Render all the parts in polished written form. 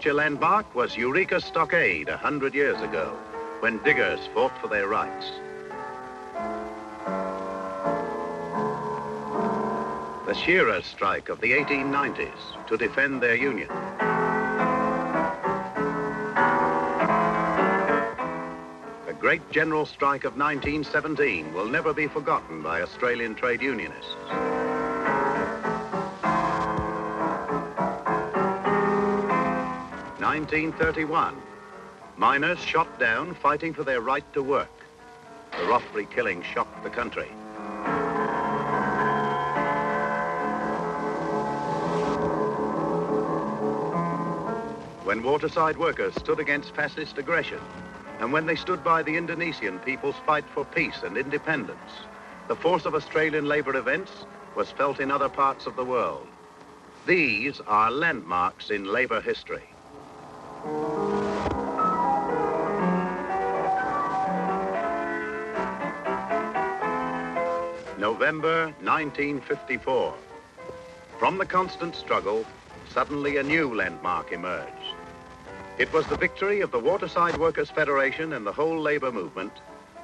Such a landmark was Eureka Stockade 100 years ago, when diggers fought for their rights. The shearers' strike of the 1890s to defend their union. The great general strike of 1917 will never be forgotten by Australian trade unionists. In 1931, miners shot down fighting for their right to work. The Rothbury killing shocked the country. When Waterside workers stood against fascist aggression, and when they stood by the Indonesian people's fight for peace and independence, the force of Australian labour events was felt in other parts of the world. These are landmarks in labour history. November 1954. From the constant struggle, suddenly a new landmark emerged. It was the victory of the Waterside Workers' Federation and the whole labour movement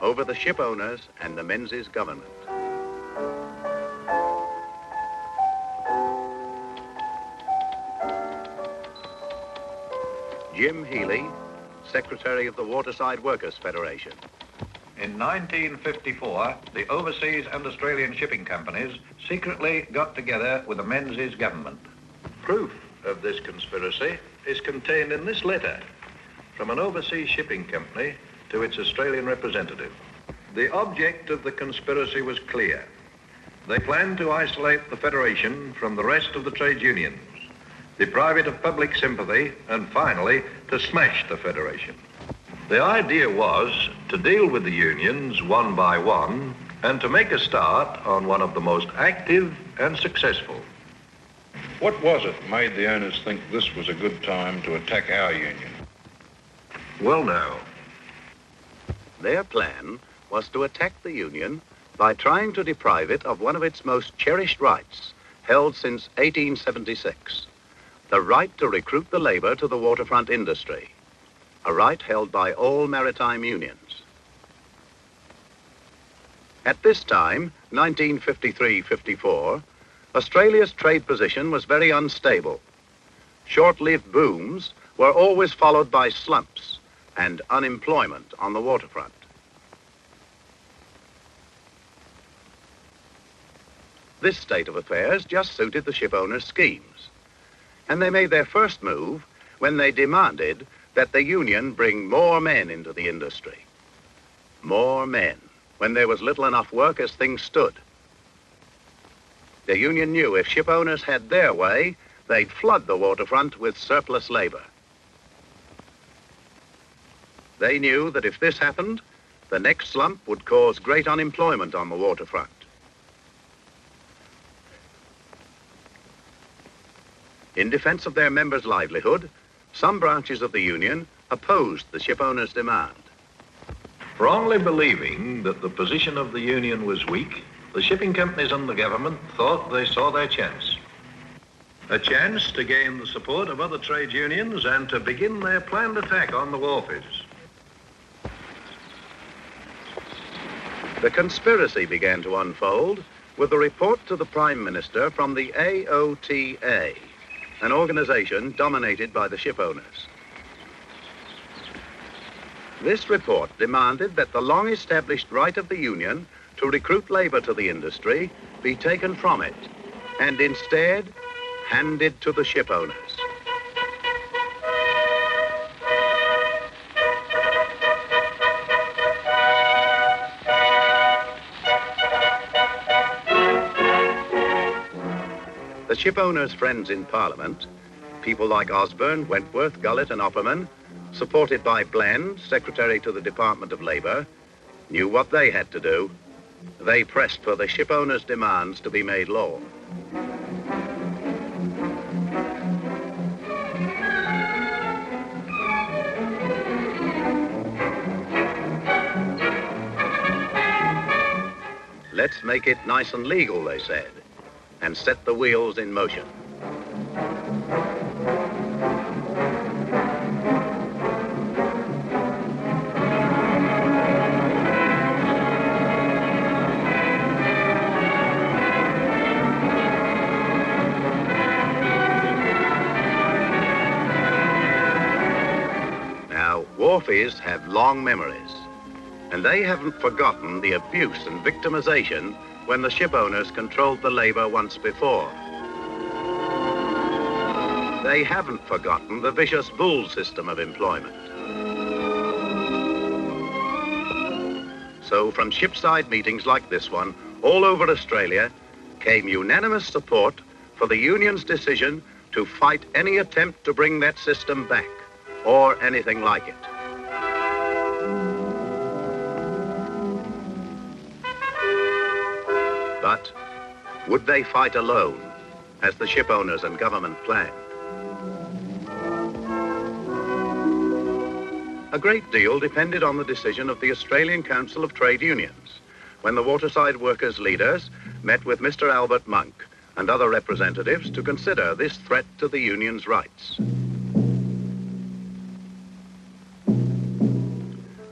over the ship owners and the Menzies government. Jim Healy, Secretary of the Waterside Workers' Federation. In 1954, the overseas and Australian shipping companies secretly got together with the Menzies government. Proof of this conspiracy is contained in this letter from an overseas shipping company to its Australian representative. The object of the conspiracy was clear. They planned to isolate the Federation from the rest of the trade unions, deprive it of public sympathy, and finally, to smash the Federation. The idea was to deal with the unions one by one and to make a start on one of the most active and successful. What was it that made the owners think this was a good time to attack our union? Well, now, their plan was to attack the union by trying to deprive it of one of its most cherished rights, held since 1876, the right to recruit the labour to the waterfront industry, a right held by all maritime unions. At this time, 1953-54, Australia's trade position was very unstable. Short-lived booms were always followed by slumps and unemployment on the waterfront. This state of affairs just suited the ship owners' schemes, and they made their first move when they demanded that the union bring more men into the industry. More men, when there was little enough work as things stood. The union knew if ship owners had their way, they'd flood the waterfront with surplus labor. They knew that if this happened, the next slump would cause great unemployment on the waterfront. In defense of their members' livelihood, some branches of the union opposed the ship owners' demand. wrongly believing that the position of the union was weak, the shipping companies and the government thought they saw their chance. A chance to gain the support of other trade unions and to begin their planned attack on the wharfies. The conspiracy began to unfold with a report to the Prime Minister from the AOTA, an organization dominated by the ship owners. This report demanded that the long-established right of the union to recruit labor to the industry be taken from it and instead handed to the ship owners. The ship owners' friends in Parliament, people like Osborne, Wentworth, Gullett and Opperman, supported by Bland, Secretary to the Department of Labour, knew what they had to do. They pressed for the ship owners' demands to be made law. Let's make it nice and legal, they said, and set the wheels in motion. wharfies have long memories, and they haven't forgotten the abuse and victimization when the ship owners controlled the labor once before. They haven't forgotten the vicious bull system of employment. So from shipside meetings like this one, all over Australia, came unanimous support for the union's decision to fight any attempt to bring that system back, or anything like it. But would they fight alone, as the ship owners and government planned? A great deal depended on the decision of the Australian Council of Trade Unions, when the Waterside workers' leaders met with Mr. Albert Monk and other representatives to consider this threat to the union's rights.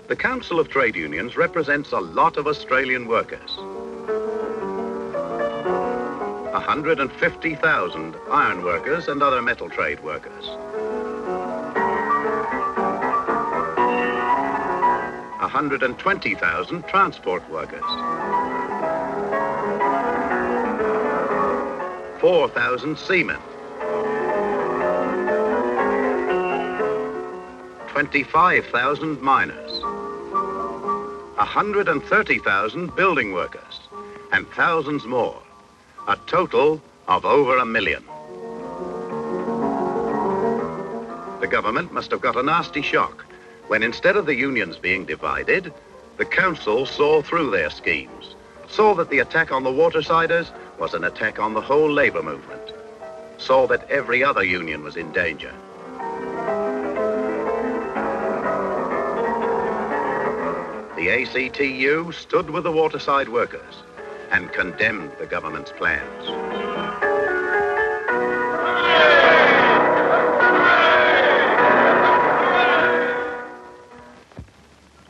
The Council of Trade Unions represents a lot of Australian workers. 150,000 iron workers and other metal trade workers. 120,000 transport workers. 4,000 seamen. 25,000 miners. 130,000 building workers, and thousands more. A total of over 1 million. The government must have got a nasty shock when, instead of the unions being divided, the council saw through their schemes, saw that the attack on the Watersiders was an attack on the whole labor movement, saw that every other union was in danger. The ACTU stood with the Waterside workers and condemned the government's plans.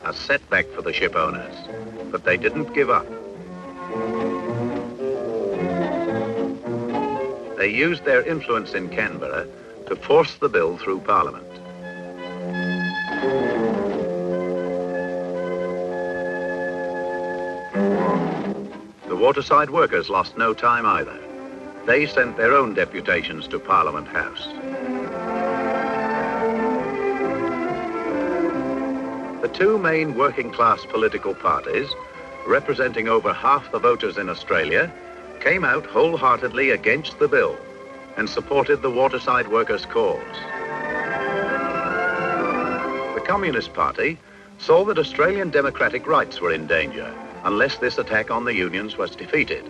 A setback for the ship owners, but they didn't give up. They used their influence in Canberra to force the bill through Parliament. The Waterside workers lost no time either. They sent their own deputations to Parliament House. The two main working-class political parties, representing over half the voters in Australia, came out wholeheartedly against the bill and supported the Waterside workers' cause. The Communist Party saw that Australian democratic rights were in danger unless this attack on the unions was defeated.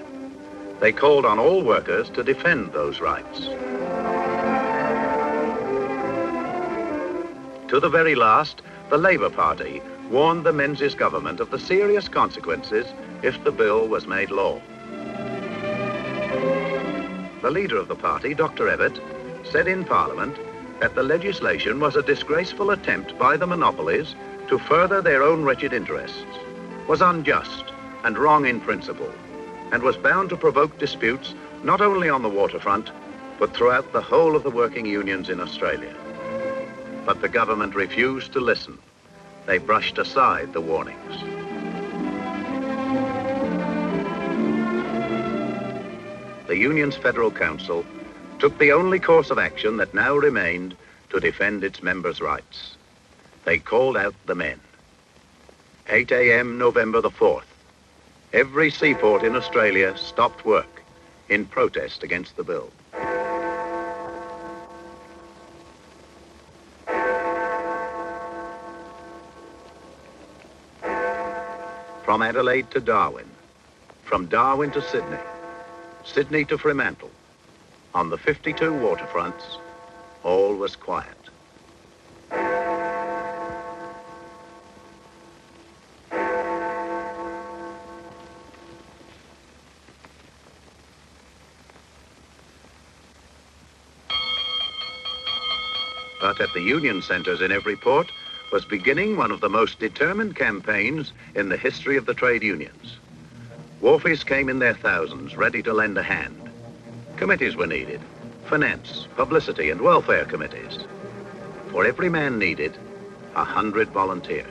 They called on all workers to defend those rights. To the very last, the Labour Party warned the Menzies government of the serious consequences if the bill was made law. The leader of the party, Dr. Evatt, said in Parliament that the legislation was a disgraceful attempt by the monopolies to further their own wretched interests, was unjust and wrong in principle, and was bound to provoke disputes not only on the waterfront, but throughout the whole of the working unions in Australia. But the government refused to listen. They brushed aside the warnings. The union's Federal Council took the only course of action that now remained to defend its members' rights. They called out the men. 8 a.m. November the 4th. Every seaport in Australia stopped work in protest against the bill. From Adelaide to Darwin, from Darwin to Sydney, Sydney to Fremantle, on the 52 waterfronts, all was quiet. But at the union centres in every port was beginning one of the most determined campaigns in the history of the trade unions. Wharfies came in their thousands, ready to lend a hand. Committees were needed: finance, publicity, and welfare committees. For every man needed, 100 volunteered.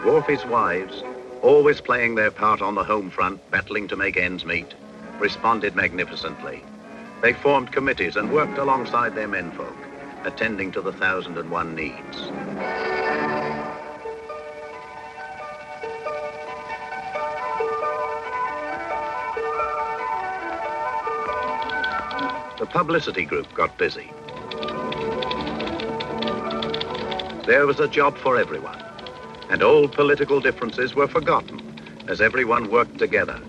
Wharfies' wives, always playing their part on the home front, battling to make ends meet, responded magnificently. They formed committees and worked alongside their menfolk, attending to the 1,001 needs. The publicity group got busy. There was a job for everyone, and old political differences were forgotten as everyone worked together,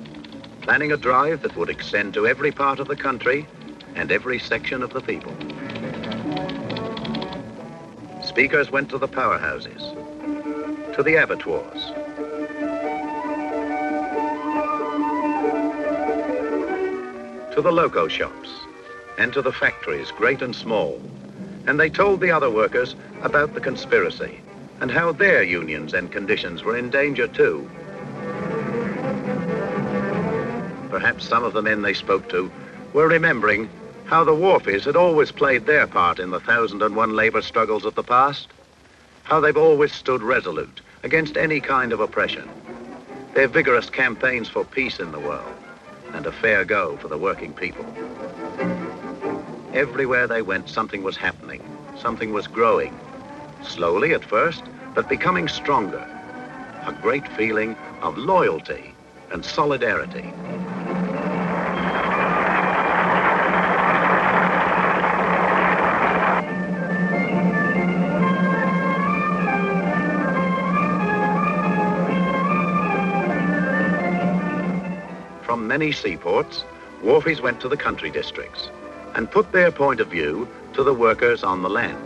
planning a drive that would extend to every part of the country and every section of the people. Speakers went to the powerhouses, to the abattoirs, to the loco shops, and to the factories, great and small. And they told the other workers about the conspiracy and how their unions and conditions were in danger too. Perhaps some of the men they spoke to were remembering how the wharfies had always played their part in the 1,001 labor struggles of the past, how they've always stood resolute against any kind of oppression, their vigorous campaigns for peace in the world and a fair go for the working people. Everywhere they went, something was happening, something was growing, slowly at first, but becoming stronger, a great feeling of loyalty and solidarity. From many seaports, wharfies went to the country districts and put their point of view to the workers on the land.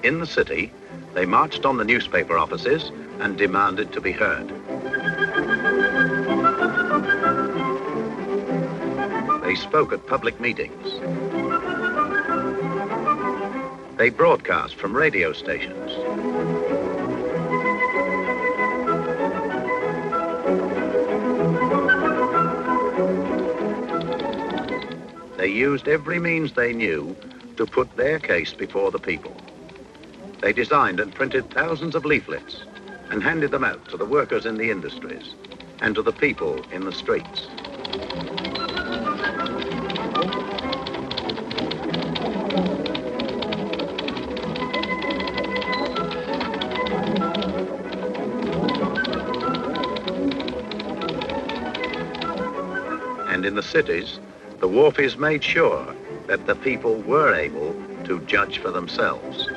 In the city, they marched on the newspaper offices and demanded to be heard. They spoke at public meetings. They broadcast from radio stations. They used every means they knew to put their case before the people. They designed and printed thousands of leaflets and handed them out to the workers in the industries and to the people in the streets. And in the cities, the wharfies made sure that the people were able to judge for themselves.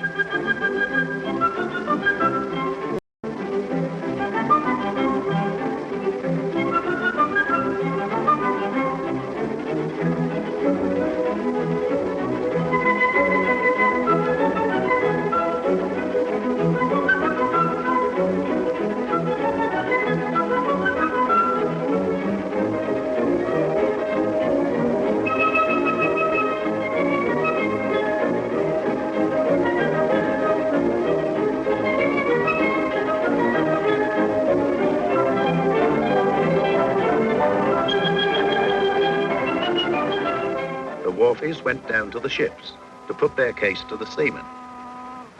Went down to the ships to put their case to the seamen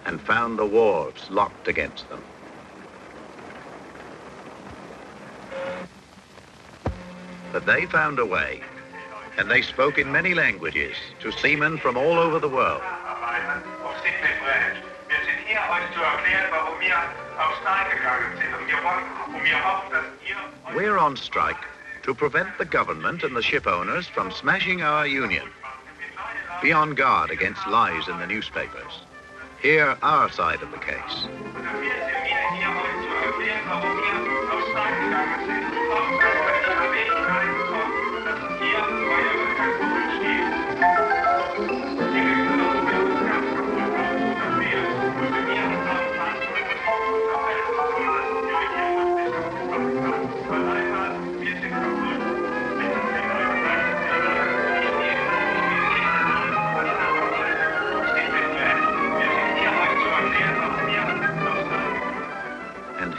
and found the wharves locked against them. But they found a way, and they spoke in many languages to seamen from all over the world. We're on strike to prevent the government and the ship owners from smashing our union. Be on guard against lies in the newspapers. Hear our side of the case.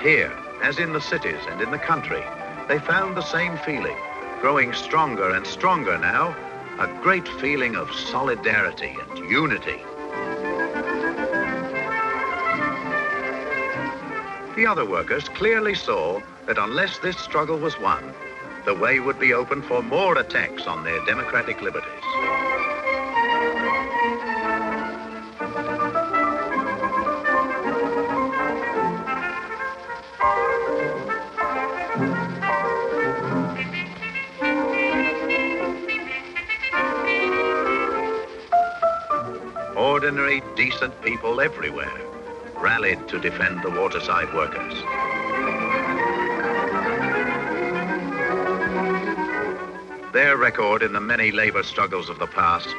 here, as in the cities and in the country, they found the same feeling, growing stronger and stronger now, a great feeling of solidarity and unity. The other workers clearly saw that unless this struggle was won, the way would be open for more attacks on their democratic liberties. Ordinary, decent people everywhere rallied to defend the Waterside workers. Their record in the many labor struggles of the past,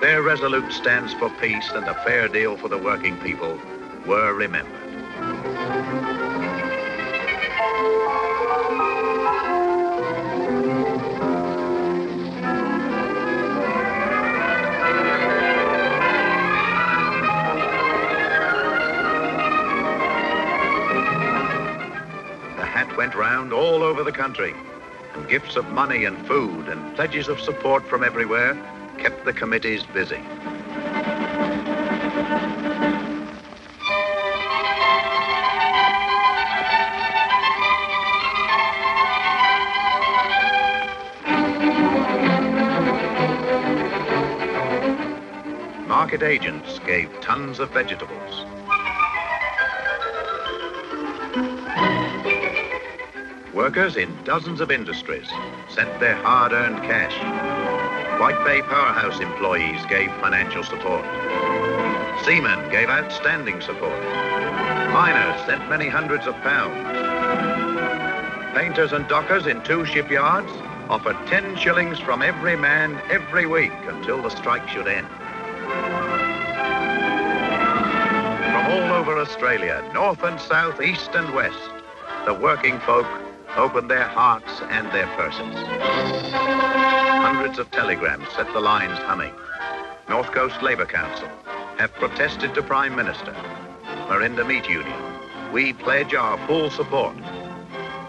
their resolute stands for peace and a fair deal for the working people, were remembered. Went round all over the country, and gifts of money and food and pledges of support from everywhere kept the committees busy. Market agents gave tons of vegetables. Workers in dozens of industries sent their hard-earned cash. White Bay powerhouse employees gave financial support. Seamen gave outstanding support. Miners sent many hundreds of pounds. Painters and dockers in 2 shipyards offered 10 shillings from every man every week until the strike should end. From all over Australia, north and south, east and west, the working folk opened their hearts and their purses. Hundreds of telegrams set the lines humming. North Coast Labour Council have protested to Prime Minister. Marinda Meat Union, we pledge our full support.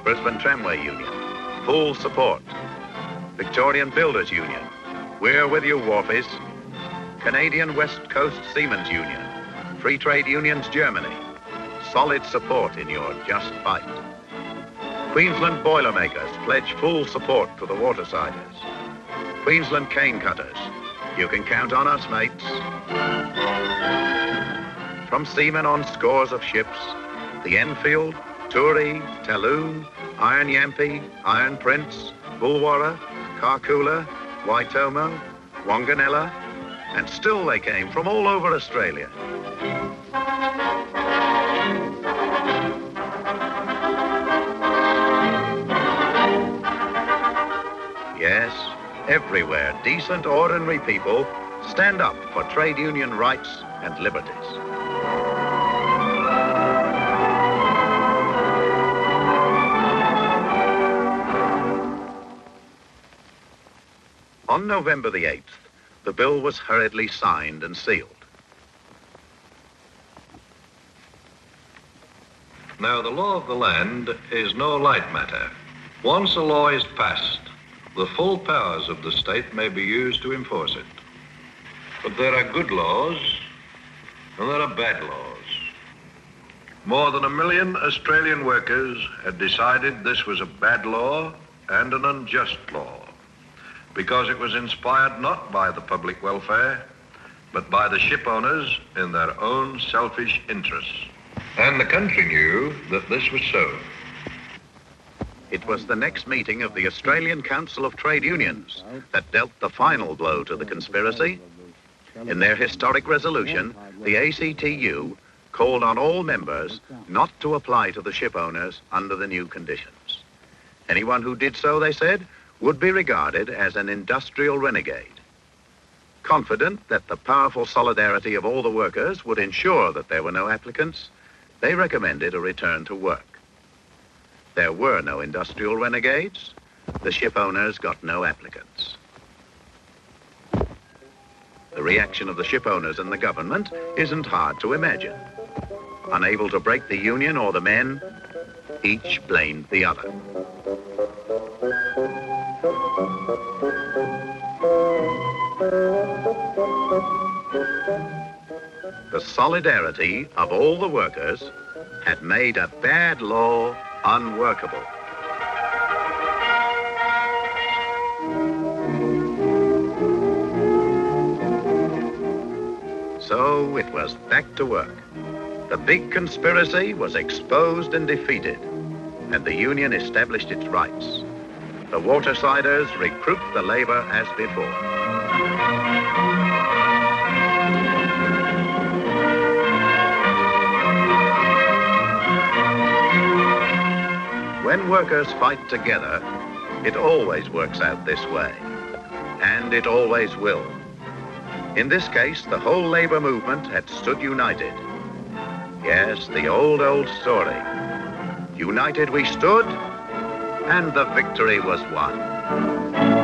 Brisbane Tramway Union, full support. Victorian Builders Union, we're with you, Wharfies. Canadian West Coast Seamen's Union, Free Trade Unions Germany, solid support in your just fight. Queensland Boilermakers pledge full support to the Watersiders. Queensland Cane Cutters, you can count on us, mates. From seamen on scores of ships, the Enfield, Tooree, Talloon, Iron Yampi, Iron Prince, Bulwarra, Karkula, Waitomo, Wanganella, and still they came from all over Australia. Yes, everywhere, decent, ordinary people stand up for trade union rights and liberties. On November the 8th, the bill was hurriedly signed and sealed. Now, the law of the land is no light matter. Once a law is passed, the full powers of the state may be used to enforce it. But there are good laws and there are bad laws. More than 1 million Australian workers had decided this was a bad law and an unjust law because it was inspired not by the public welfare, but by the ship owners in their own selfish interests. And the country knew that this was so. It was the next meeting of the Australian Council of Trade Unions that dealt the final blow to the conspiracy. In their historic resolution, the ACTU called on all members not to apply to the ship owners under the new conditions. Anyone who did so, they said, would be regarded as an industrial renegade. Confident that the powerful solidarity of all the workers would ensure that there were no applicants, they recommended a return to work. There were no industrial renegades. The ship owners got no applicants. The reaction of the ship owners and the government isn't hard to imagine. Unable to break the union or the men, Each blamed the other. The solidarity of all the workers had made a bad law unworkable. So it was back to work. The big conspiracy was exposed and defeated, and the union established its rights. The Watersiders recruit the labor as before. When workers fight together, it always works out this way, and it always will. In this case, the whole labor movement had stood united. Yes, the old story. United we stood, and the victory was won.